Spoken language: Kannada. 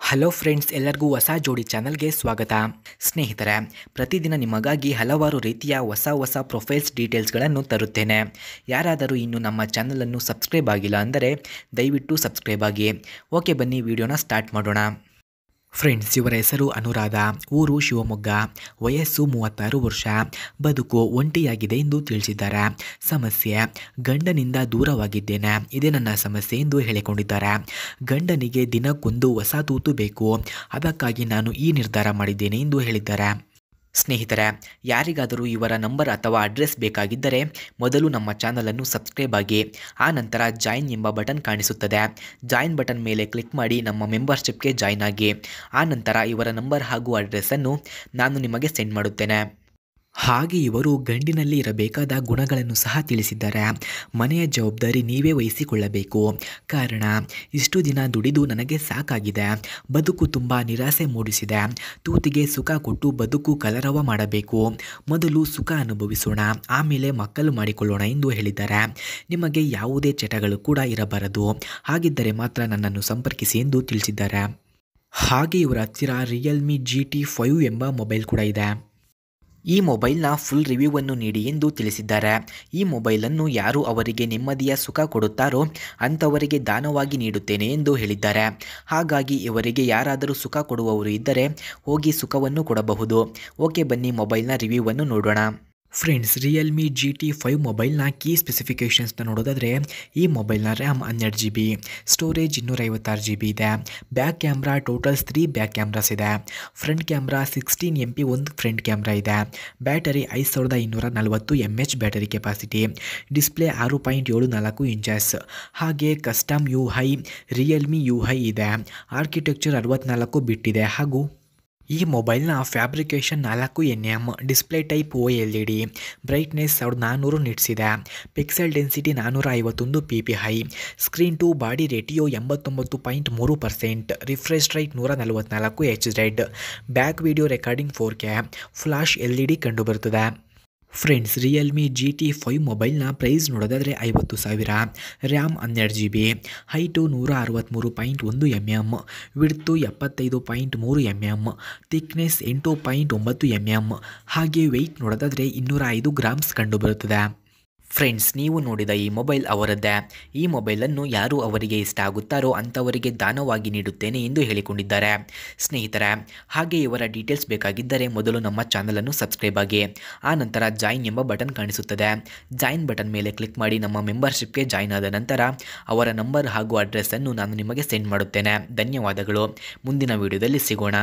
ಹಲೋ ಫ್ರೆಂಡ್ಸ್, ಎಲ್ಲರಿಗೂ ಹೊಸ ಜೋಡಿ ಚಾನಲ್ಗೆ ಸ್ವಾಗತ. ಸ್ನೇಹಿತರೆ, ಪ್ರತಿದಿನ ನಿಮಗಾಗಿ ಹಲವಾರು ರೀತಿಯ ಹೊಸ ಪ್ರೊಫೈಲ್ಸ್ ಡೀಟೇಲ್ಸ್ಗಳನ್ನು ತರುತ್ತೇನೆ. ಯಾರಾದರೂ ಇನ್ನು ನಮ್ಮ ಚಾನಲನ್ನು ಸಬ್ಸ್ಕ್ರೈಬ್ ಆಗಿಲ್ಲ ಅಂದರೆ ದಯವಿಟ್ಟು ಸಬ್ಸ್ಕ್ರೈಬ್ ಆಗಿ. ಓಕೆ, ಬನ್ನಿ ವಿಡಿಯೋನ ಸ್ಟಾರ್ಟ್ ಮಾಡೋಣ. ಫ್ರೆಂಡ್ಸ್, ಇವರ ಹೆಸರು ಅನುರಾಧ, ಊರು ಶಿವಮೊಗ್ಗ, ವಯಸ್ಸು 36 ವರ್ಷ, ಬದುಕು ಒಂಟಿಯಾಗಿದೆ ಎಂದು ತಿಳಿಸಿದ್ದಾರೆ. ಸಮಸ್ಯೆ: ಗಂಡನಿಂದ ದೂರವಾಗಿದ್ದೇನೆ, ಇದೇ ನನ್ನ ಸಮಸ್ಯೆ ಎಂದು ಹೇಳಿಕೊಂಡಿದ್ದಾರೆ. ಗಂಡನಿಗೆ ದಿನಕ್ಕೊಂದು ಹೊಸ ತೂತು ಬೇಕು, ಅದಕ್ಕಾಗಿ ನಾನು ಈ ನಿರ್ಧಾರ ಮಾಡಿದ್ದೇನೆ ಎಂದು ಹೇಳಿದ್ದಾರೆ. ಸ್ನೇಹಿತರೆ, ಯಾರಿಗಾದರೂ ಇವರ ನಂಬರ್ ಅಥವಾ ಅಡ್ರೆಸ್ ಬೇಕಾಗಿದ್ದರೆ ಮೊದಲು ನಮ್ಮ ಚಾನಲನ್ನು ಸಬ್ಸ್ಕ್ರೈಬ್ ಆಗಿ, ಆ ನಂತರ ಜಾಯಿನ್ ಎಂಬ ಬಟನ್ ಕಾಣಿಸುತ್ತದೆ. ಜಾಯಿನ್ ಬಟನ್ ಮೇಲೆ ಕ್ಲಿಕ್ ಮಾಡಿ ನಮ್ಮ ಮೆಂಬರ್ಶಿಪ್ಗೆ ಜಾಯಿನ್ ಆಗಿ. ಆ ನಂತರ ಇವರ ನಂಬರ್ ಹಾಗೂ ಅಡ್ರೆಸ್ಸನ್ನು ನಾನು ನಿಮಗೆ ಸೆಂಡ್ ಮಾಡುತ್ತೇನೆ. ಹಾಗೆ ಇವರು ಗಂಡಿನಲ್ಲಿ ಇರಬೇಕಾದ ಗುಣಗಳನ್ನು ಸಹ ತಿಳಿಸಿದ್ದಾರೆ. ಮನೆಯ ಜವಾಬ್ದಾರಿ ನೀವೇ ವಹಿಸಿಕೊಳ್ಳಬೇಕು. ಕಾರಣ: ಇಷ್ಟು ದಿನ ದುಡಿದು ನನಗೆ ಸಾಕಾಗಿದೆ, ಬದುಕು ತುಂಬ ನಿರಾಸೆ ಮೂಡಿಸಿದೆ, ತೂತಿಗೆ ಸುಖ ಕೊಟ್ಟು ಬದುಕು ಕಲರವ ಮಾಡಬೇಕು, ಮೊದಲು ಸುಖ ಅನುಭವಿಸೋಣ, ಆಮೇಲೆ ಮಕ್ಕಳು ಮಾಡಿಕೊಳ್ಳೋಣ ಎಂದು ಹೇಳಿದ್ದಾರೆ. ನಿಮಗೆ ಯಾವುದೇ ಚಟಗಳು ಕೂಡ ಇರಬಾರದು, ಹಾಗಿದ್ದರೆ ಮಾತ್ರ ನನ್ನನ್ನು ಸಂಪರ್ಕಿಸಿ ಎಂದು ತಿಳಿಸಿದ್ದಾರೆ. ಹಾಗೆ ಇವರ ಹತ್ತಿರ ರಿಯಲ್ಮಿ GT5 ಎಂಬ ಮೊಬೈಲ್ ಕೂಡ ಇದೆ. ಈ ಮೊಬೈಲ್ನ ಫುಲ್ ರಿವ್ಯೂವನ್ನು ನೀಡಿ ಎಂದು ತಿಳಿಸಿದ್ದಾರೆ. ಈ ಮೊಬೈಲನ್ನು ಯಾರು ಅವರಿಗೆ ನೆಮ್ಮದಿಯ ಸುಖ ಕೊಡುತ್ತಾರೋ ಅಂಥವರಿಗೆ ದಾನವಾಗಿ ನೀಡುತ್ತೇನೆ ಎಂದು ಹೇಳಿದ್ದಾರೆ. ಹಾಗಾಗಿ ಇವರಿಗೆ ಯಾರಾದರೂ ಸುಖ ಕೊಡುವವರು ಇದ್ದರೆ ಹೋಗಿ ಸುಖವನ್ನು ಕೊಡಬಹುದು. ಓಕೆ, ಬನ್ನಿ ಮೊಬೈಲ್ನ ರಿವ್ಯೂವನ್ನು ನೋಡೋಣ. ಫ್ರೆಂಡ್ಸ್, ರಿಯಲ್ಮಿ GT5 ಮೊಬೈಲ್ನ ಕೀ ಸ್ಪೆಸಿಫಿಕೇಷನ್ಸ್ನ ನೋಡೋದಾದರೆ, ಈ ಮೊಬೈಲ್ನ ರ್ಯಾಮ್ 12 GB, ಸ್ಟೋರೇಜ್ 256 GB ಇದೆ. Back camera totals 3 back cameras ಇದೆ. ಫ್ರಂಟ್ ಕ್ಯಾಮ್ರಾ 16 MP ಒಂದು ಫ್ರಂಟ್ ಕ್ಯಾಮ್ರಾ ಇದೆ. Battery 5240 mAh battery capacity. Display 6.74 inches. ಹಾಗೆ ಕಸ್ಟಮ್ UI ರಿಯಲ್ಮಿ UI ಇದೆ. ಆರ್ಕಿಟೆಕ್ಚರ್ 64 ಬಿಟ್ ಇದೆ. ಹಾಗೂ ಈ ಮೊಬೈಲ್ನ fabrication 4nm, display type OLED, brightness 1400 nits ಇದೆ. Pixel density 451 ppi, screen to body ratio 89.3%, refresh rate 144 Hz, back video recording 4K, flash LED ಕಂಡುಬರುತ್ತದೆ. ಫ್ರೆಂಡ್ಸ್, ರಿಯಲ್ಮಿ GT5 ಮೊಬೈಲ್ನ ಪ್ರೈಸ್ ನೋಡೋದಾದರೆ 50,000. RAM 12 GB, height 163.1 mm, width 75.3 mm, thickness 8.9 mm, ಹಾಗೆ ವೆಯ್ಟ್ ನೋಡೋದಾದರೆ 205 ಗ್ರಾಮ್ಸ್ ಕಂಡುಬರುತ್ತದೆ. ಫ್ರೆಂಡ್ಸ್, ನೀವು ನೋಡಿದ ಈ ಮೊಬೈಲ್ ಅವರದ್ದೇ. ಈ ಮೊಬೈಲನ್ನು ಯಾರು ಅವರಿಗೆ ಇಷ್ಟ ಆಗುತ್ತಾರೋ ಅಂಥವರಿಗೆ ದಾನವಾಗಿ ನೀಡುತ್ತೇನೆ ಎಂದು ಹೇಳಿಕೊಂಡಿದ್ದಾರೆ. ಸ್ನೇಹಿತರೆ, ಹಾಗೆ ಇವರ ಡೀಟೇಲ್ಸ್ ಬೇಕಾಗಿದ್ದರೆ ಮೊದಲು ನಮ್ಮ ಚಾನಲನ್ನು ಸಬ್ಸ್ಕ್ರೈಬ್ ಆಗಿ, ಆ ನಂತರ ಜಾಯಿನ್ ಎಂಬ ಬಟನ್ ಕಾಣಿಸುತ್ತದೆ. ಜಾಯಿನ್ ಬಟನ್ ಮೇಲೆ ಕ್ಲಿಕ್ ಮಾಡಿ ನಮ್ಮ ಮೆಂಬರ್ಶಿಪ್ಗೆ ಜಾಯಿನ್ ಆದ ನಂತರ ಅವರ ನಂಬರ್ ಹಾಗೂ ಅಡ್ರೆಸ್ಸನ್ನು ನಾನು ನಿಮಗೆ ಸೆಂಡ್ ಮಾಡುತ್ತೇನೆ. ಧನ್ಯವಾದಗಳು. ಮುಂದಿನ ವಿಡಿಯೋದಲ್ಲಿ ಸಿಗೋಣ.